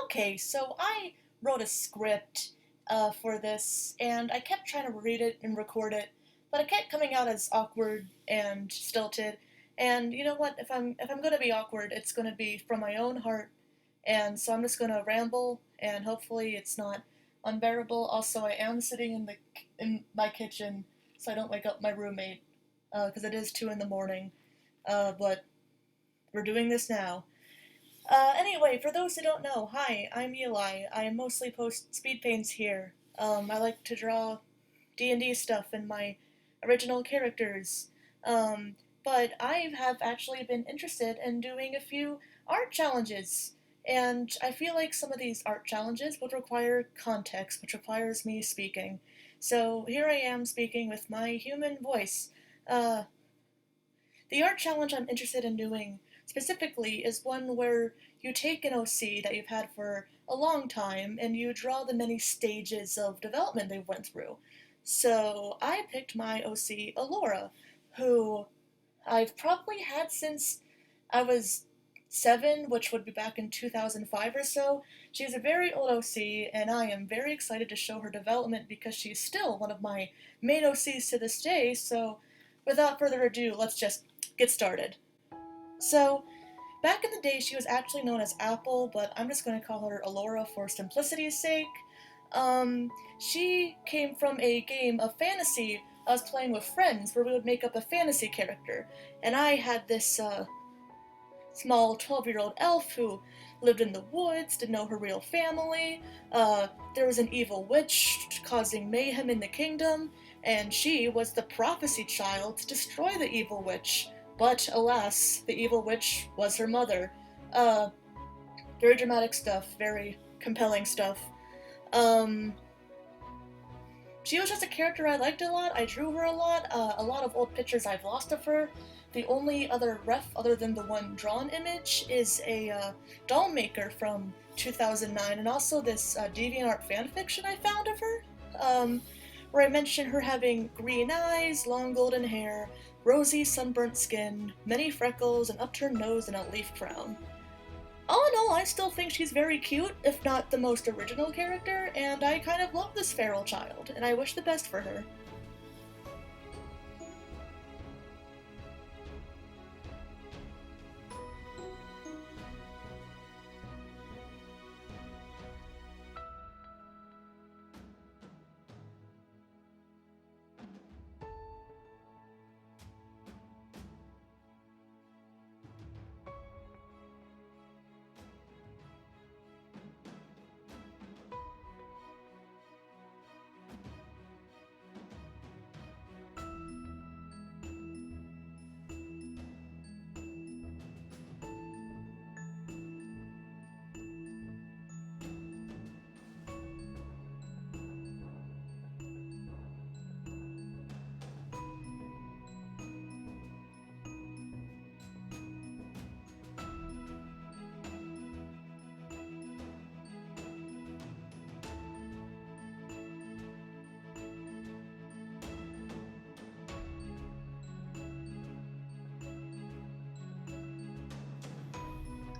Okay, so I wrote a script for this, and I kept trying to read it and record it, but it kept coming out as awkward and stilted. And you know what? If I'm gonna be awkward, it's gonna be from my own heart, and so I'm just gonna ramble, and hopefully it's not unbearable. Also, I am sitting in my kitchen, so I don't wake up my roommate, because it is 2 in the morning. But we're doing this now. Anyway, for those who don't know, hi, I'm Eli. I mostly post speed paints here. I like to draw D&D stuff and my original characters. But I have actually been interested in doing a few art challenges. And I feel like some of these art challenges would require context, which requires me speaking. So here I am speaking with my human voice. Uh, the art challenge I'm interested in doing specifically is one where you take an OC that you've had for a long time and you draw the many stages of development they went through. So I picked my OC Elora, who I've probably had since I was 7, which would be back in 2005 or so. She's a very old OC, and I am very excited to show her development because she's still one of my main OCs to this day, so without further ado, let's just get started. So, back in the day, she was actually known as Apple, but I'm just going to call her Elora for simplicity's sake. She came from a game of fantasy I was playing with friends where we would make up a fantasy character, and I had this small 12-year-old elf who lived in the woods, didn't know her real family. There was an evil witch causing mayhem in the kingdom, and she was the prophecy child to destroy the evil witch. But alas, the evil witch was her mother. Uh, Very dramatic stuff, very compelling stuff. Um, she was just a character I liked a lot. I drew her a lot. A lot of old pictures I've lost of her. The only other ref other than the one drawn image is a doll maker from 2009, and also this DeviantArt fanfiction I found of her, where I mention her having green eyes, long golden hair, rosy sunburnt skin, many freckles, an upturned nose, and a leaf crown. All in all, I still think she's very cute, if not the most original character, and I kind of love this feral child, and I wish the best for her.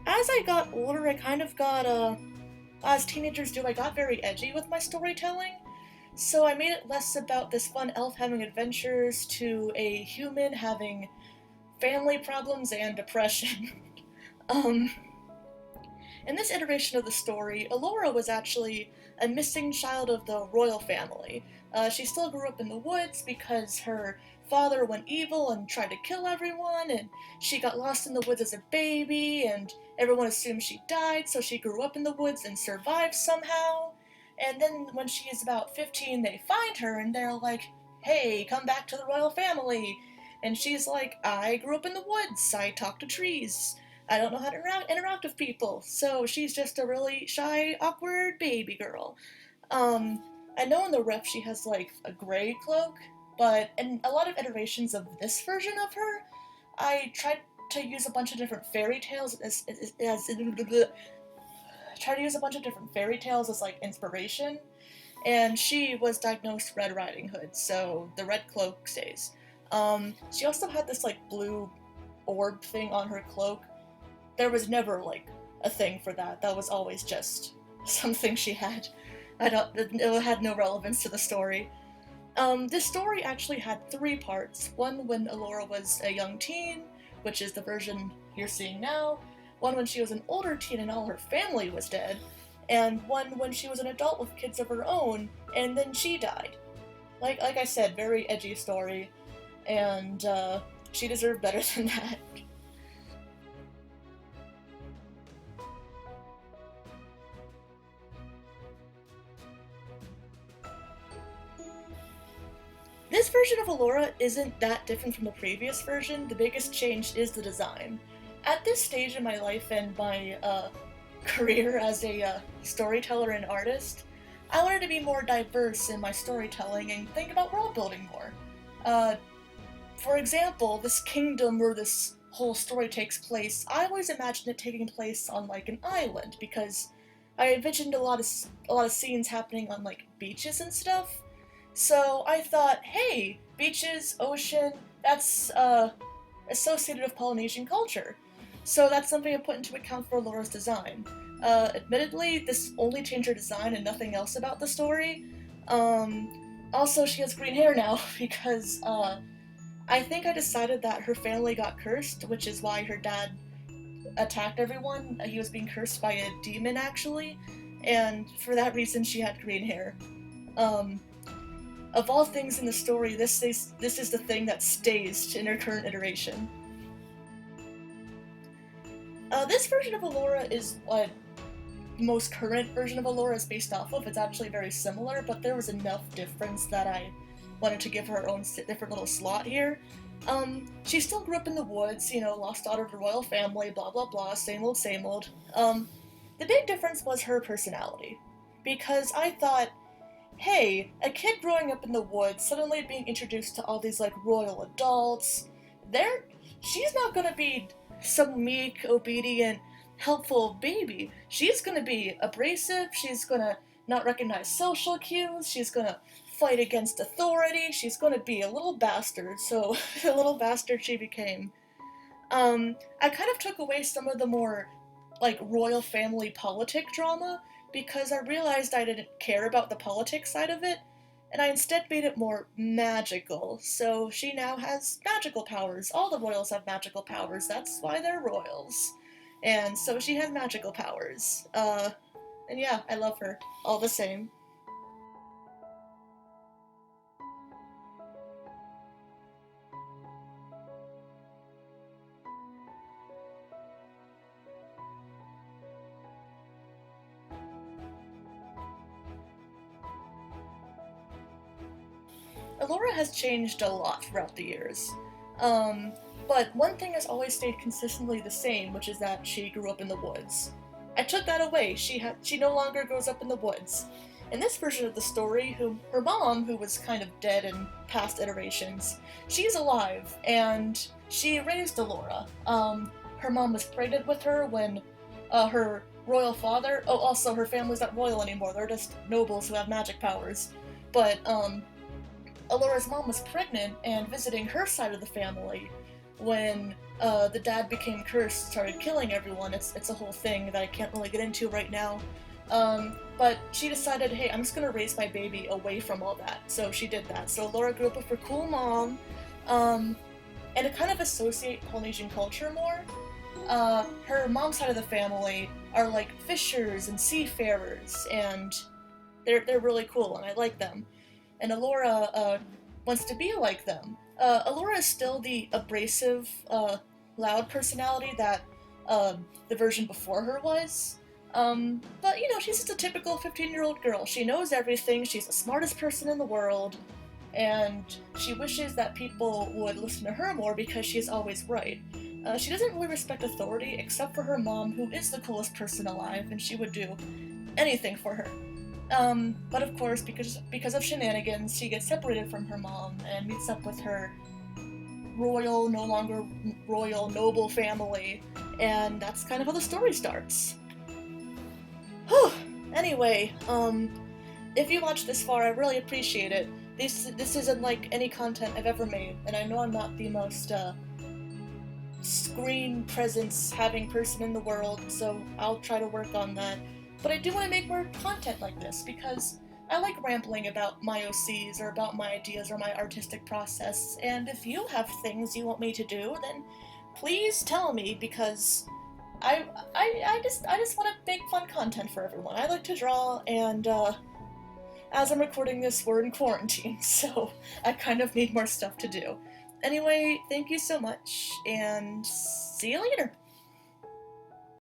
As I got older, I kind of got, as teenagers do, I got very edgy with my storytelling. So I made it less about this fun elf having adventures to a human having family problems and depression. um, in this iteration of the story, Elora was actually a missing child of the royal family. She still grew up in the woods because her father went evil and tried to kill everyone, and she got lost in the woods as a baby, and everyone assumed she died, so she grew up in the woods and survived somehow. And then when she is about 15, they find her, and they're like, hey, come back to the royal family. And she's like, I grew up in the woods, I talk to trees. I don't know how to interact with people, so she's just a really shy, awkward baby girl. Um, I know in the ref she has like a gray cloak, but in a lot of iterations of this version of her, I tried to use a bunch of different fairy tales try to use a bunch of different fairy tales as like inspiration. And she was diagnosed Red Riding Hood, so the red cloak stays. She also had this like blue orb thing on her cloak. There was never like a thing for that. That was always just something she had. It had no relevance to the story. This story actually had 3 parts. One when Elora was a young teen, which is the version you're seeing now. One when she was an older teen and all her family was dead. And one when she was an adult with kids of her own, and then she died. Like I said, very edgy story, and she deserved better than that. This version of Elora isn't that different from the previous version. The biggest change is the design. At this stage in my life and my career as a storyteller and artist, I wanted to be more diverse in my storytelling and think about world building more. For example, this kingdom where this whole story takes place, I always imagined it taking place on like an island because I envisioned a lot of scenes happening on like beaches and stuff. So I thought, hey, beaches, ocean, that's associated with Polynesian culture. So that's something I put into account for Elora's design. Admittedly, this only changed her design and nothing else about the story. Also, she has green hair now because I think I decided that her family got cursed, which is why her dad attacked everyone. He was being cursed by a demon, actually, and for that reason she had green hair. Of all things in the story, this is the thing that stays in her current iteration. This version of Elora is what the most current version of Elora is based off of. It's actually very similar, but there was enough difference that I wanted to give her own different little slot here. She still grew up in the woods, you know, lost daughter of a royal family, blah blah blah, same old same old. The big difference was her personality, because I thought, hey, a kid growing up in the woods, suddenly being introduced to all these, like, royal adults, she's not gonna be some meek, obedient, helpful baby. She's gonna be abrasive, she's gonna not recognize social cues, she's gonna fight against authority, she's gonna be a little bastard, so a little bastard she became. I kind of took away some of the more, like, royal family politic drama, because I realized I didn't care about the politics side of it, and I instead made it more magical. So she now has magical powers. All the royals have magical powers, that's why they're royals. And so she has magical powers. And yeah, I love her, all the same. Elora has changed a lot throughout the years. But one thing has always stayed consistently the same, which is that she grew up in the woods. I took that away. She no longer grows up in the woods. In this version of the story, her mom, who was kind of dead in past iterations, she's alive, and she raised Elora. Her mom was pregnant with her when her royal father... Oh, also, her family's not royal anymore, they're just nobles who have magic powers. But, Elora's mom was pregnant and visiting her side of the family when the dad became cursed, started killing everyone. It's a whole thing that I can't really get into right now. But she decided, hey, I'm just gonna raise my baby away from all that. So she did that. So Elora grew up with her cool mom, and to kind of associate Polynesian culture more, her mom's side of the family are like fishers and seafarers, and they're really cool, and I like them. And Elora wants to be like them. Elora is still the abrasive, loud personality that the version before her was. But, you know, she's just a typical 15-year-old girl. She knows everything, she's the smartest person in the world, and she wishes that people would listen to her more because she's always right. She doesn't really respect authority, except for her mom, who is the coolest person alive, and she would do anything for her. But of course, because of shenanigans, she gets separated from her mom and meets up with her royal, no longer royal, noble family, and that's kind of how the story starts. Whew! Anyway, if you watched this far, I really appreciate it. This isn't like any content I've ever made, and I know I'm not the most, screen presence having person in the world, so I'll try to work on that. But I do want to make more content like this because I like rambling about my OCs or about my ideas or my artistic process, and if you have things you want me to do, then please tell me, because I just want to make fun content for everyone. I like to draw, and as I'm recording this, we're in quarantine, so I kind of need more stuff to do. Anyway, thank you so much, and see you later!